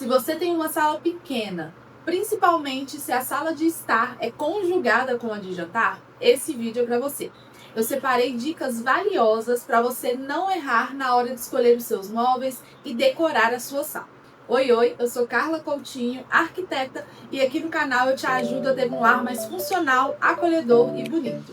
Se você tem uma sala pequena, principalmente se a sala de estar é conjugada com a de jantar, esse vídeo é para você. Eu separei dicas valiosas para você não errar na hora de escolher os seus móveis e decorar a sua sala. Oi, eu sou Carla Coutinho, arquiteta, e aqui no canal eu te ajudo a ter um lar mais funcional, acolhedor e bonito.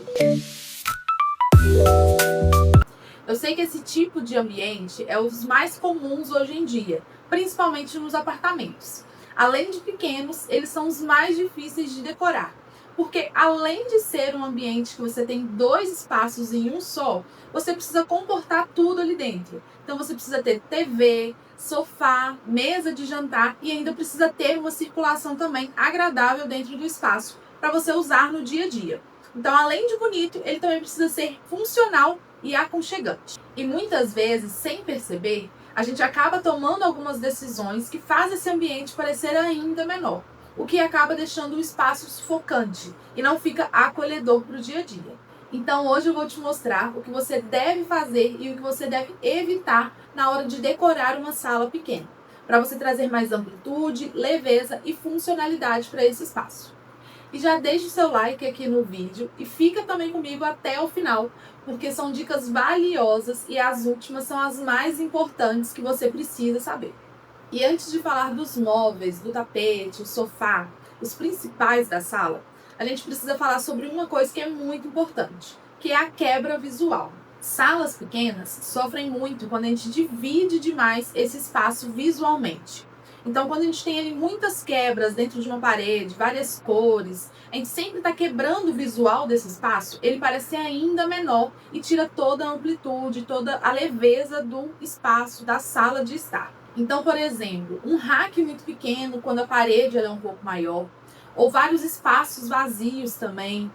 Eu sei que esse tipo de ambiente é os mais comuns hoje em dia, principalmente nos apartamentos. Além de pequenos, eles são os mais difíceis de decorar, porque além de ser um ambiente que você tem dois espaços em um só, você precisa comportar tudo ali dentro. Então você precisa ter TV, sofá, mesa de jantar e ainda precisa ter uma circulação também agradável dentro do espaço para você usar no dia a dia. Então, além de bonito, ele também precisa ser funcional e aconchegante. E muitas vezes, sem perceber, a gente acaba tomando algumas decisões que fazem esse ambiente parecer ainda menor, o que acaba deixando o espaço sufocante e não fica acolhedor para o dia a dia. Então hoje eu vou te mostrar o que você deve fazer e o que você deve evitar na hora de decorar uma sala pequena, para você trazer mais amplitude, leveza e funcionalidade para esse espaço. E já deixe o seu like aqui no vídeo e fica também comigo até o final, porque são dicas valiosas e as últimas são as mais importantes que você precisa saber. E antes de falar dos móveis, do tapete, o sofá, os principais da sala, a gente precisa falar sobre uma coisa que é muito importante, que é a quebra visual. Salas pequenas sofrem muito quando a gente divide demais esse espaço visualmente. Então, quando a gente tem ali muitas quebras dentro de uma parede, várias cores, a gente sempre está quebrando o visual desse espaço, ele parece ser ainda menor e tira toda a amplitude, toda a leveza do espaço, da sala de estar. Então, por exemplo, um rack muito pequeno, quando a parede é um pouco maior, ou vários espaços vazios também,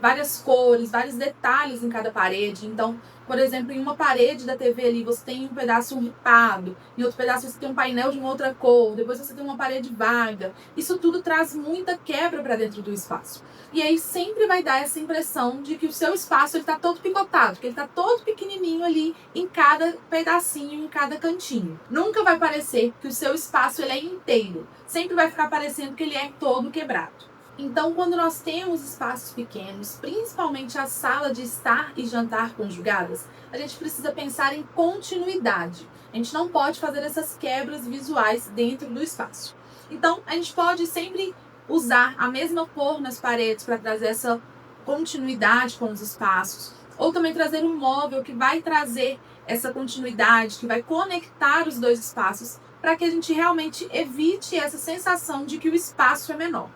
várias cores, vários detalhes em cada parede. Então, por exemplo, em uma parede da TV ali você tem um pedaço ripado, em outro pedaço você tem um painel de uma outra cor, depois você tem uma parede vaga. Isso tudo traz muita quebra para dentro do espaço. E aí sempre vai dar essa impressão de que o seu espaço está todo picotado, que ele está todo pequenininho ali em cada pedacinho, em cada cantinho. Nunca vai parecer que o seu espaço ele é inteiro. Sempre vai ficar parecendo que ele é todo quebrado. Então, quando nós temos espaços pequenos, principalmente a sala de estar e jantar conjugadas, a gente precisa pensar em continuidade. A gente não pode fazer essas quebras visuais dentro do espaço. Então, a gente pode sempre usar a mesma cor nas paredes para trazer essa continuidade com os espaços, ou também trazer um móvel que vai trazer essa continuidade, que vai conectar os dois espaços, para que a gente realmente evite essa sensação de que o espaço é menor.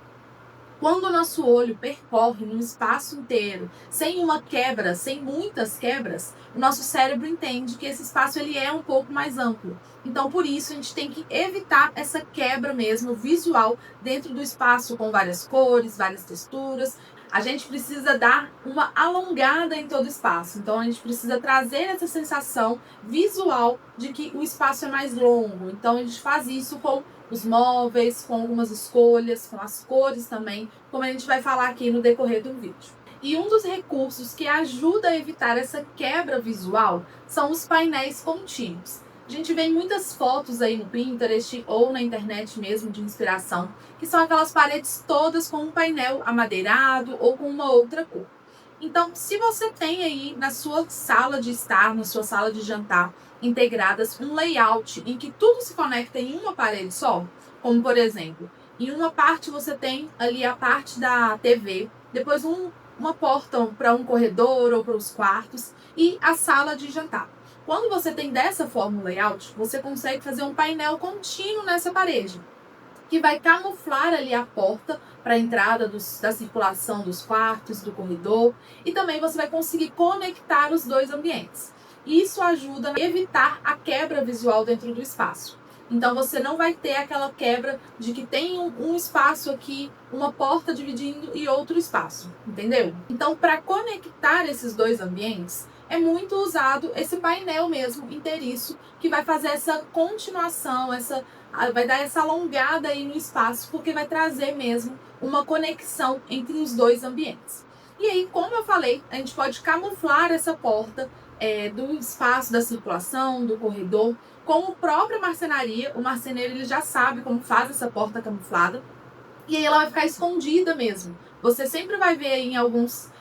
Quando o nosso olho percorre num espaço inteiro, sem uma quebra, sem muitas quebras, o nosso cérebro entende que esse espaço ele é um pouco mais amplo. Então, por isso, a gente tem que evitar essa quebra mesmo visual dentro do espaço com várias cores, várias texturas. A gente precisa dar uma alongada em todo o espaço. Então, a gente precisa trazer essa sensação visual de que o espaço é mais longo. Então, a gente faz isso com os móveis, com algumas escolhas, com as cores também, como a gente vai falar aqui no decorrer do vídeo. E um dos recursos que ajuda a evitar essa quebra visual são os painéis contínuos. A gente vê muitas fotos aí no Pinterest ou na internet mesmo de inspiração, que são aquelas paredes todas com um painel amadeirado ou com uma outra cor. Então, se você tem aí na sua sala de estar, na sua sala de jantar, integradas um layout em que tudo se conecta em uma parede só, como por exemplo, em uma parte você tem ali a parte da TV, depois uma porta para um corredor ou para os quartos e a sala de jantar. Quando você tem dessa forma o layout, você consegue fazer um painel contínuo nessa parede, que vai camuflar ali a porta para a entrada da circulação dos quartos, do corredor, e também você vai conseguir conectar os dois ambientes. Isso ajuda a evitar a quebra visual dentro do espaço. Então você não vai ter aquela quebra de que tem um espaço aqui, uma porta dividindo e outro espaço, entendeu? Então, para conectar esses dois ambientes, é muito usado esse painel mesmo inteiriço, que vai fazer essa continuação, vai dar essa alongada aí no espaço, porque vai trazer mesmo uma conexão entre os dois ambientes. E aí, como eu falei, a gente pode camuflar essa porta do espaço da circulação, do corredor, com a própria marcenaria. O marceneiro ele já sabe como faz essa porta camuflada. E aí ela vai ficar escondida mesmo. Você sempre vai ver aí em algumas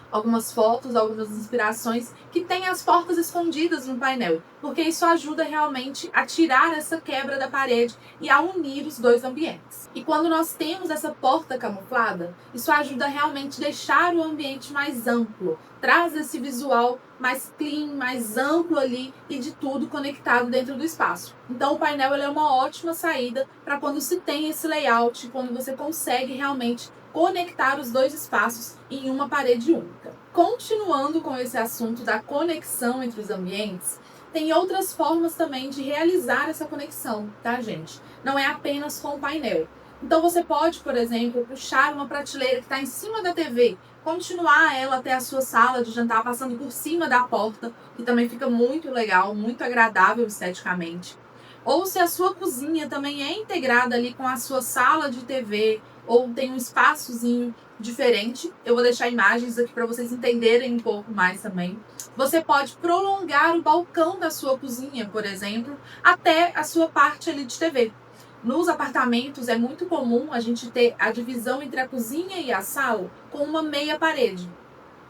fotos, algumas inspirações, que tem as portas escondidas no painel, porque isso ajuda realmente a tirar essa quebra da parede e a unir os dois ambientes. E quando nós temos essa porta camuflada, isso ajuda a realmente deixar o ambiente mais amplo, traz esse visual mais clean, mais amplo ali e de tudo conectado dentro do espaço. Então o painel ele é uma ótima saída para quando se tem esse layout, quando você consegue realmente conectar os dois espaços em uma parede única. Continuando com esse assunto da conexão entre os ambientes, tem outras formas também de realizar essa conexão, tá, gente? Não é apenas com o painel. Então você pode, por exemplo, puxar uma prateleira que está em cima da TV, continuar ela até a sua sala de jantar, passando por cima da porta, que também fica muito legal, muito agradável esteticamente. Ou se a sua cozinha também é integrada ali com a sua sala de TV, ou tem um espaçozinho diferente, eu vou deixar imagens aqui para vocês entenderem um pouco mais também. Você pode prolongar o balcão da sua cozinha, por exemplo, até a sua parte ali de TV. Nos apartamentos é muito comum a gente ter a divisão entre a cozinha e a sala com uma meia parede.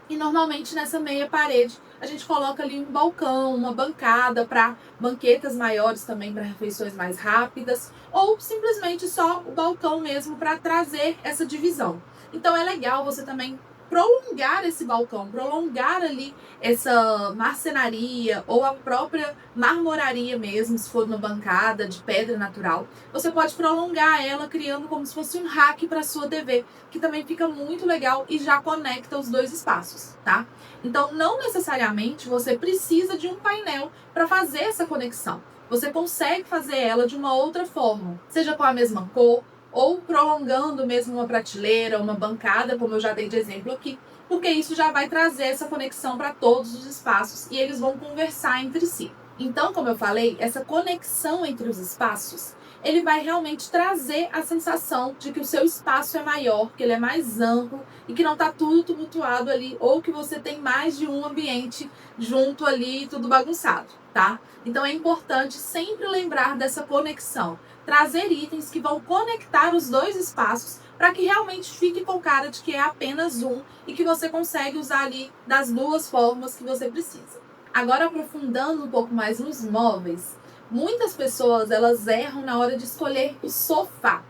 E normalmente nessa meia parede a gente coloca ali um balcão, uma bancada para banquetas maiores também, para refeições mais rápidas, ou simplesmente só o balcão mesmo para trazer essa divisão. Então é legal você também prolongar esse balcão, prolongar ali essa marcenaria ou a própria marmoraria mesmo, se for uma bancada de pedra natural. Você pode prolongar ela criando como se fosse um rack para sua TV, que também fica muito legal e já conecta os dois espaços, tá? Então não necessariamente você precisa de um painel para fazer essa conexão. Você consegue fazer ela de uma outra forma, seja com a mesma cor, ou prolongando mesmo uma prateleira, uma bancada, como eu já dei de exemplo aqui, porque isso já vai trazer essa conexão para todos os espaços e eles vão conversar entre si. Então, como eu falei, essa conexão entre os espaços, ele vai realmente trazer a sensação de que o seu espaço é maior, que ele é mais amplo e que não está tudo tumultuado ali, ou que você tem mais de um ambiente junto ali, tudo bagunçado, tá? Então é importante sempre lembrar dessa conexão, trazer itens que vão conectar os dois espaços para que realmente fique com cara de que é apenas um e que você consegue usar ali das duas formas que você precisa. Agora, aprofundando um pouco mais nos móveis, muitas pessoas elas erram na hora de escolher o sofá.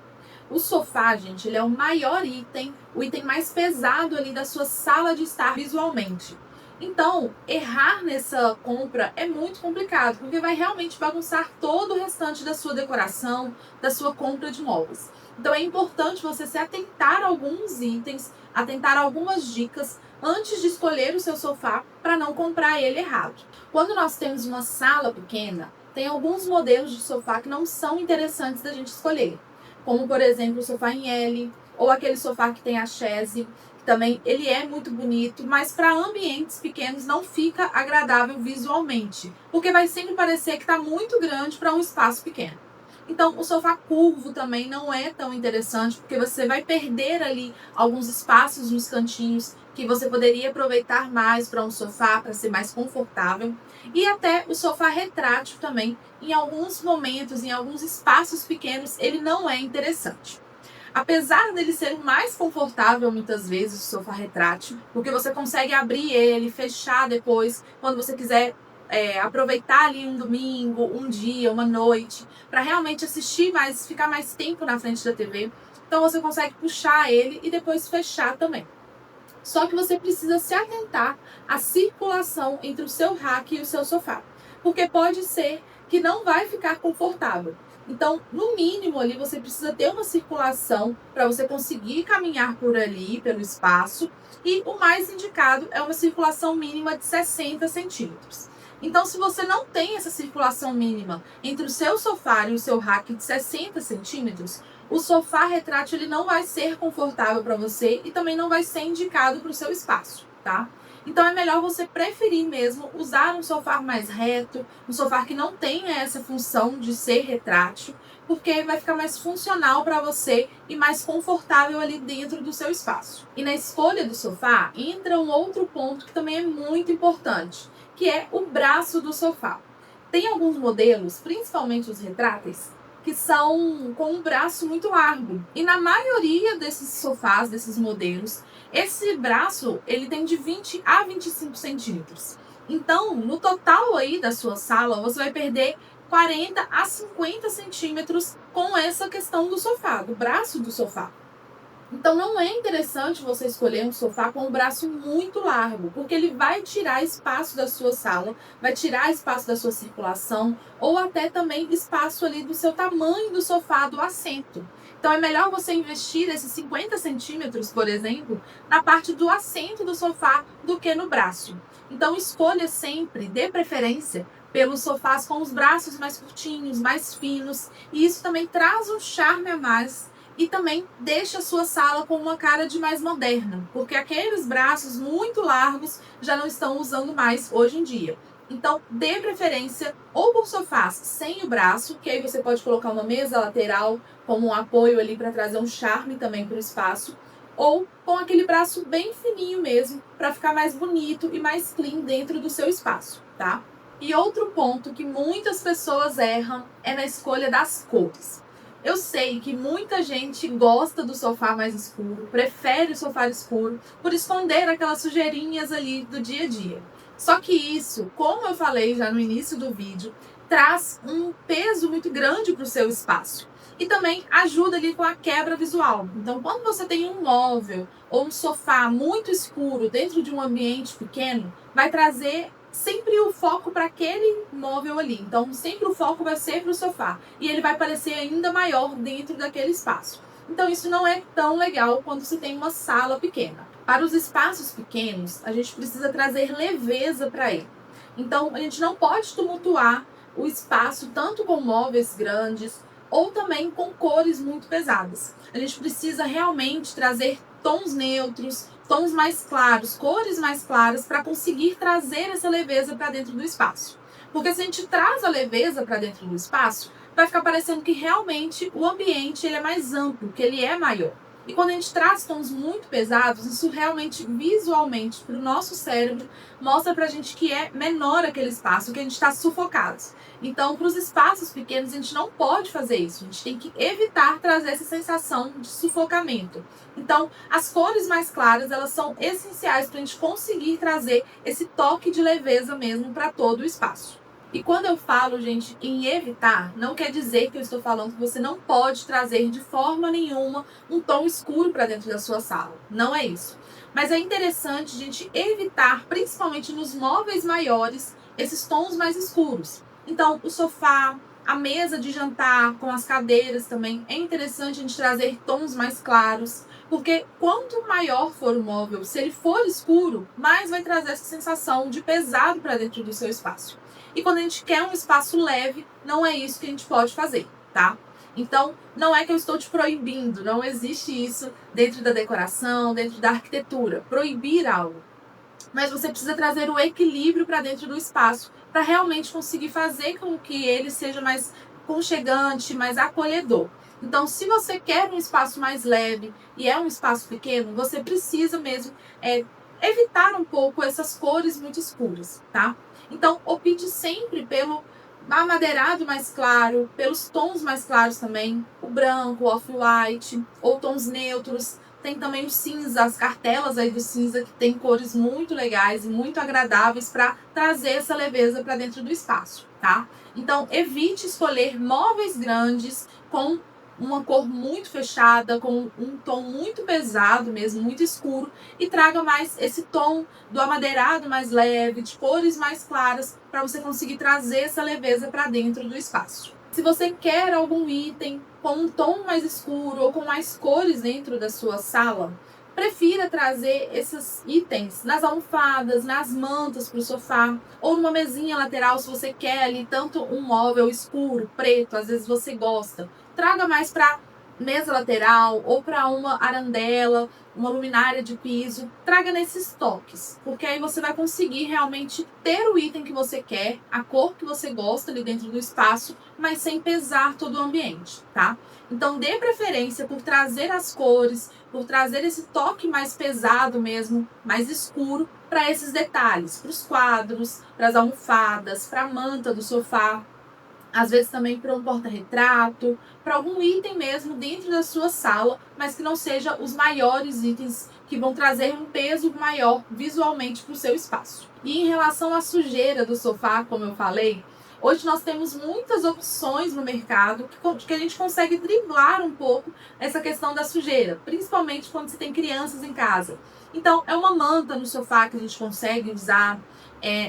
O sofá, gente, ele é o maior item, o item mais pesado ali da sua sala de estar visualmente. Então, errar nessa compra é muito complicado, porque vai realmente bagunçar todo o restante da sua decoração, da sua compra de móveis. Então, é importante você se atentar a alguns itens, atentar a algumas dicas antes de escolher o seu sofá para não comprar ele errado. Quando nós temos uma sala pequena, tem alguns modelos de sofá que não são interessantes da gente escolher, como, por exemplo, o sofá em L, ou aquele sofá que tem a chaise, também ele é muito bonito, mas para ambientes pequenos não fica agradável visualmente, porque vai sempre parecer que está muito grande para um espaço pequeno. Então, o sofá curvo também não é tão interessante, porque você vai perder ali alguns espaços nos cantinhos que você poderia aproveitar mais para um sofá, para ser mais confortável. E até o sofá retrátil também, em alguns momentos, em alguns espaços pequenos, ele não é interessante. Apesar dele ser o mais confortável muitas vezes, o sofá retrátil, porque você consegue abrir ele, fechar depois, quando você quiser aproveitar ali um domingo, um dia, uma noite, para realmente assistir mais, ficar mais tempo na frente da TV. Então você consegue puxar ele e depois fechar também. Só que você precisa se atentar à circulação entre o seu rack e o seu sofá, porque pode ser que não vai ficar confortável. Então, no mínimo ali, você precisa ter uma circulação para você conseguir caminhar por ali, pelo espaço. E o mais indicado é uma circulação mínima de 60 centímetros. Então, se você não tem essa circulação mínima entre o seu sofá e o seu rack de 60 centímetros, o sofá retrátil ele não vai ser confortável para você e também não vai ser indicado para o seu espaço, tá? Então é melhor você preferir mesmo usar um sofá mais reto, um sofá que não tenha essa função de ser retrátil, porque vai ficar mais funcional para você e mais confortável ali dentro do seu espaço. E na escolha do sofá entra um outro ponto que também é muito importante, que é o braço do sofá. Tem alguns modelos, principalmente os retráteis, que são com um braço muito largo. E na maioria desses sofás, desses modelos, esse braço ele tem de 20 a 25 centímetros. Então, no total aí da sua sala, você vai perder 40 a 50 centímetros com essa questão do sofá, do braço do sofá. Então não é interessante você escolher um sofá com o braço muito largo, porque ele vai tirar espaço da sua sala, vai tirar espaço da sua circulação, ou até também espaço ali do seu tamanho do sofá, do assento. Então é melhor você investir esses 50 centímetros, por exemplo, na parte do assento do sofá do que no braço. Então escolha sempre, dê preferência pelos sofás com os braços mais curtinhos, mais finos, e isso também traz um charme a mais e também deixa a sua sala com uma cara de mais moderna, porque aqueles braços muito largos já não estão usando mais hoje em dia. Então, dê preferência ou por sofás sem o braço, que aí você pode colocar uma mesa lateral como um apoio ali para trazer um charme também para o espaço, ou com aquele braço bem fininho mesmo, para ficar mais bonito e mais clean dentro do seu espaço, tá? E outro ponto que muitas pessoas erram é na escolha das cores. Eu sei que muita gente gosta do sofá mais escuro, prefere o sofá escuro, por esconder aquelas sujeirinhas ali do dia a dia. Só que isso, como eu falei já no início do vídeo, traz um peso muito grande para o seu espaço. E também ajuda ali com a quebra visual. Então, quando você tem um móvel ou um sofá muito escuro dentro de um ambiente pequeno, vai trazer sempre o foco para aquele móvel ali. Então, sempre o foco vai ser para o sofá. E ele vai parecer ainda maior dentro daquele espaço. Então, isso não é tão legal quando se tem uma sala pequena. Para os espaços pequenos, a gente precisa trazer leveza para ele. Então, a gente não pode tumultuar o espaço tanto com móveis grandes ou também com cores muito pesadas. A gente precisa realmente trazer tons neutros, tons mais claros, cores mais claras, para conseguir trazer essa leveza para dentro do espaço. Porque se a gente traz a leveza para dentro do espaço, vai ficar parecendo que realmente o ambiente ele é mais amplo, que ele é maior. E quando a gente traz tons muito pesados, isso realmente, visualmente, para o nosso cérebro, mostra para a gente que é menor aquele espaço, que a gente está sufocado. Então, para os espaços pequenos, a gente não pode fazer isso. A gente tem que evitar trazer essa sensação de sufocamento. Então, as cores mais claras, elas são essenciais para a gente conseguir trazer esse toque de leveza mesmo para todo o espaço. E quando eu falo, gente, em evitar, não quer dizer que eu estou falando que você não pode trazer de forma nenhuma um tom escuro para dentro da sua sala. Não é isso. Mas é interessante a gente evitar, principalmente nos móveis maiores, esses tons mais escuros. Então, o sofá, a mesa de jantar com as cadeiras também, é interessante a gente trazer tons mais claros. Porque quanto maior for o móvel, se ele for escuro, mais vai trazer essa sensação de pesado para dentro do seu espaço. E quando a gente quer um espaço leve, não é isso que a gente pode fazer, tá? Então, não é que eu estou te proibindo, não existe isso dentro da decoração, dentro da arquitetura, proibir algo. Mas você precisa trazer o equilíbrio para dentro do espaço, para realmente conseguir fazer com que ele seja mais aconchegante, mais acolhedor. Então, se você quer um espaço mais leve e é um espaço pequeno, você precisa mesmo evitar um pouco essas cores muito escuras, tá? Então, opte sempre pelo amadeirado mais claro, pelos tons mais claros também, o branco, o off-white, ou tons neutros. Tem também o cinza, as cartelas aí do cinza, que tem cores muito legais e muito agradáveis para trazer essa leveza para dentro do espaço, tá? Então, evite escolher móveis grandes com uma cor muito fechada, com um tom muito pesado mesmo, muito escuro, e traga mais esse tom do amadeirado mais leve, de cores mais claras, para você conseguir trazer essa leveza para dentro do espaço. Se você quer algum item com um tom mais escuro ou com mais cores dentro da sua sala, prefira trazer esses itens nas almofadas, nas mantas para o sofá, ou numa mesinha lateral se você quer ali tanto um móvel escuro, preto, às vezes você gosta. Traga mais para mesa lateral ou para uma arandela uma luminária de piso, traga nesses toques, porque aí você vai conseguir realmente ter o item que você quer, a cor que você gosta ali dentro do espaço, mas sem pesar todo o ambiente, tá? Então dê preferência por trazer as cores, por trazer esse toque mais pesado mesmo, mais escuro, para esses detalhes, para os quadros, para as almofadas, para a manta do sofá, às vezes também para um porta-retrato, para algum item mesmo dentro da sua sala, mas que não seja os maiores itens que vão trazer um peso maior visualmente para o seu espaço. E em relação à sujeira do sofá, como eu falei, hoje nós temos muitas opções no mercado que a gente consegue driblar um pouco essa questão da sujeira, principalmente quando você tem crianças em casa. Então, é uma manta no sofá que a gente consegue usar.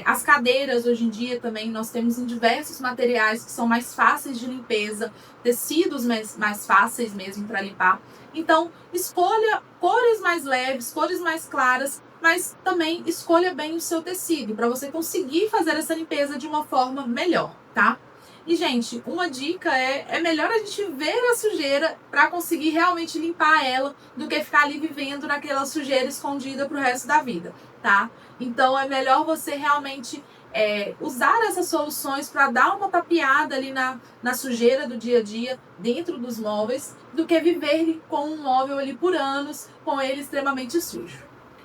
As cadeiras, hoje em dia, também nós temos em diversos materiais que são mais fáceis de limpeza, tecidos mais fáceis mesmo para limpar. Então, escolha cores mais leves, cores mais claras, mas também escolha bem o seu tecido, para você conseguir fazer essa limpeza de uma forma melhor, tá? E, gente, uma dica é melhor a gente ver a sujeira para conseguir realmente limpar ela do que ficar ali vivendo naquela sujeira escondida pro resto da vida, tá? Então, é melhor você realmente usar essas soluções para dar uma tapeada ali na sujeira do dia a dia, dentro dos móveis, do que viver com um móvel ali por anos, com ele extremamente sujo.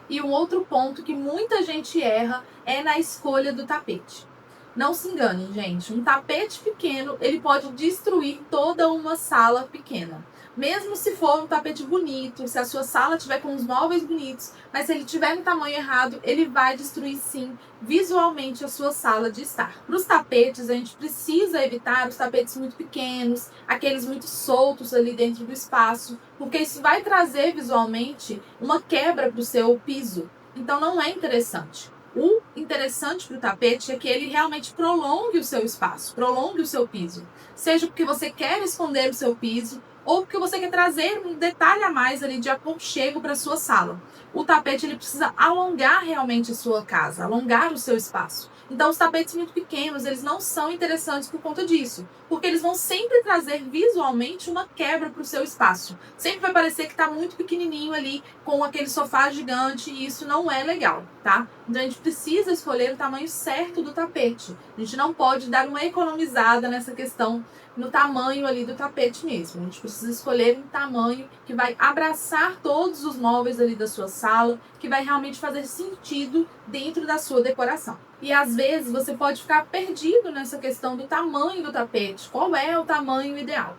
E um outro ponto que muita gente erra é na escolha do tapete. Não se enganem, gente. Um tapete pequeno, ele pode destruir toda uma sala pequena. Mesmo se for um tapete bonito, se a sua sala tiver com os móveis bonitos, mas se ele tiver no tamanho errado, ele vai destruir sim visualmente a sua sala de estar. Para os tapetes, a gente precisa evitar os tapetes muito pequenos, aqueles muito soltos ali dentro do espaço, porque isso vai trazer visualmente uma quebra para o seu piso. Então não é interessante. O interessante para o tapete é que ele realmente prolongue o seu espaço, prolongue o seu piso. Seja porque você quer esconder o seu piso ou porque você quer trazer um detalhe a mais ali de aconchego para a sua sala. O tapete ele precisa alongar realmente a sua casa, alongar o seu espaço. Então, os tapetes muito pequenos, eles não são interessantes por conta disso, porque eles vão sempre trazer visualmente uma quebra para o seu espaço. Sempre vai parecer que está muito pequenininho ali, com aquele sofá gigante, e isso não é legal, tá? Então, a gente precisa escolher o tamanho certo do tapete. A gente não pode dar uma economizada nessa questão no tamanho ali do tapete mesmo. A gente precisa escolher um tamanho que vai abraçar todos os móveis ali da sua sala, que vai realmente fazer sentido dentro da sua decoração. E às vezes você pode ficar perdido nessa questão do tamanho do tapete. Qual é o tamanho ideal?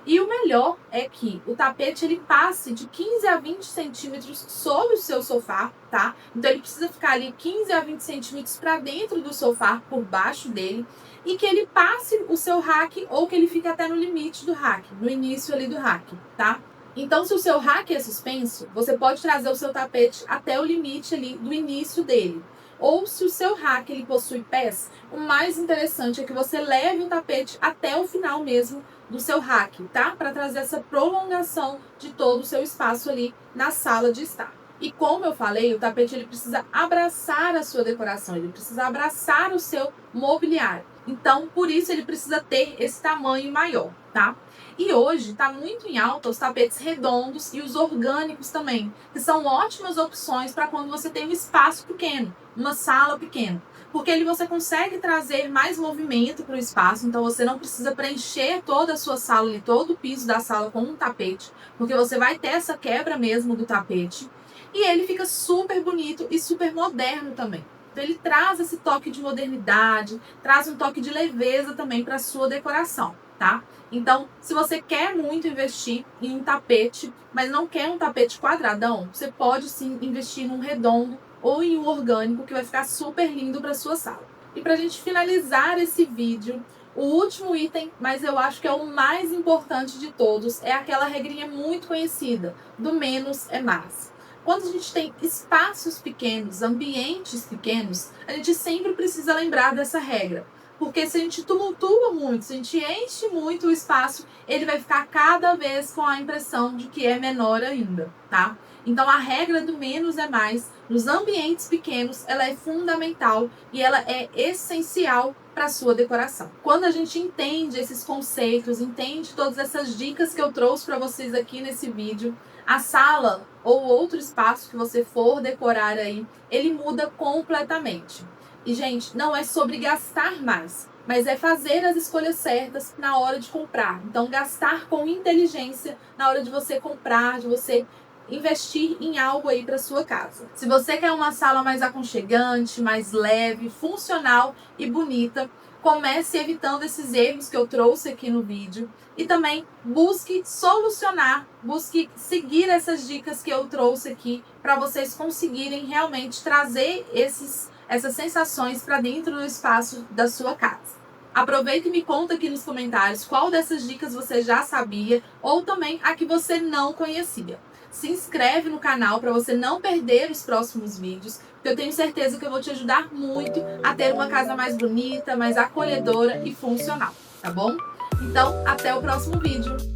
E o melhor é que o tapete ele passe de 15 a 20 centímetros sobre o seu sofá, tá? Então ele precisa ficar ali 15 a 20 centímetros para dentro do sofá, por baixo dele, e que ele passe o seu rack ou que ele fique até no limite do rack, no início ali do rack, tá? Então, se o seu rack é suspenso, você pode trazer o seu tapete até o limite ali do início dele. Ou se o seu rack ele possui pés, o mais interessante é que você leve o tapete até o final mesmo do seu rack, tá? Para trazer essa prolongação de todo o seu espaço ali na sala de estar. E como eu falei, o tapete ele precisa abraçar a sua decoração, ele precisa abraçar o seu mobiliário. Então, por isso ele precisa ter esse tamanho maior, tá? E hoje está muito em alta os tapetes redondos e os orgânicos também, que são ótimas opções para quando você tem um espaço pequeno, uma sala pequena. Porque ali você consegue trazer mais movimento para o espaço, então você não precisa preencher toda a sua sala e todo o piso da sala com um tapete, porque você vai ter essa quebra mesmo do tapete. E ele fica super bonito e super moderno também. Então ele traz esse toque de modernidade, traz um toque de leveza também para a sua decoração, tá? Então, se você quer muito investir em um tapete, mas não quer um tapete quadradão, você pode sim investir num redondo ou em um orgânico que vai ficar super lindo para sua sala. E para a gente finalizar esse vídeo, o último item, mas eu acho que é o mais importante de todos, é aquela regrinha muito conhecida, do menos é mais. Quando a gente tem espaços pequenos, ambientes pequenos, a gente sempre precisa lembrar dessa regra. Porque se a gente tumultua muito, se a gente enche muito o espaço, ele vai ficar cada vez com a impressão de que é menor ainda, tá? Então a regra do menos é mais, nos ambientes pequenos, ela é fundamental e ela é essencial para a sua decoração. Quando a gente entende esses conceitos, entende todas essas dicas que eu trouxe para vocês aqui nesse vídeo, a sala ou outro espaço que você for decorar aí, ele muda completamente. E, gente, não é sobre gastar mais, mas é fazer as escolhas certas na hora de comprar. Então, gastar com inteligência na hora de você comprar, de você investir em algo aí para sua casa. Se você quer uma sala mais aconchegante, mais leve, funcional e bonita, comece evitando esses erros que eu trouxe aqui no vídeo e também busque solucionar, busque seguir essas dicas que eu trouxe aqui para vocês conseguirem realmente trazer essas sensações para dentro do espaço da sua casa. Aproveita e me conta aqui nos comentários qual dessas dicas você já sabia ou também a que você não conhecia. Se inscreve no canal para você não perder os próximos vídeos, porque eu tenho certeza que eu vou te ajudar muito a ter uma casa mais bonita, mais acolhedora e funcional, tá bom? Então, até o próximo vídeo!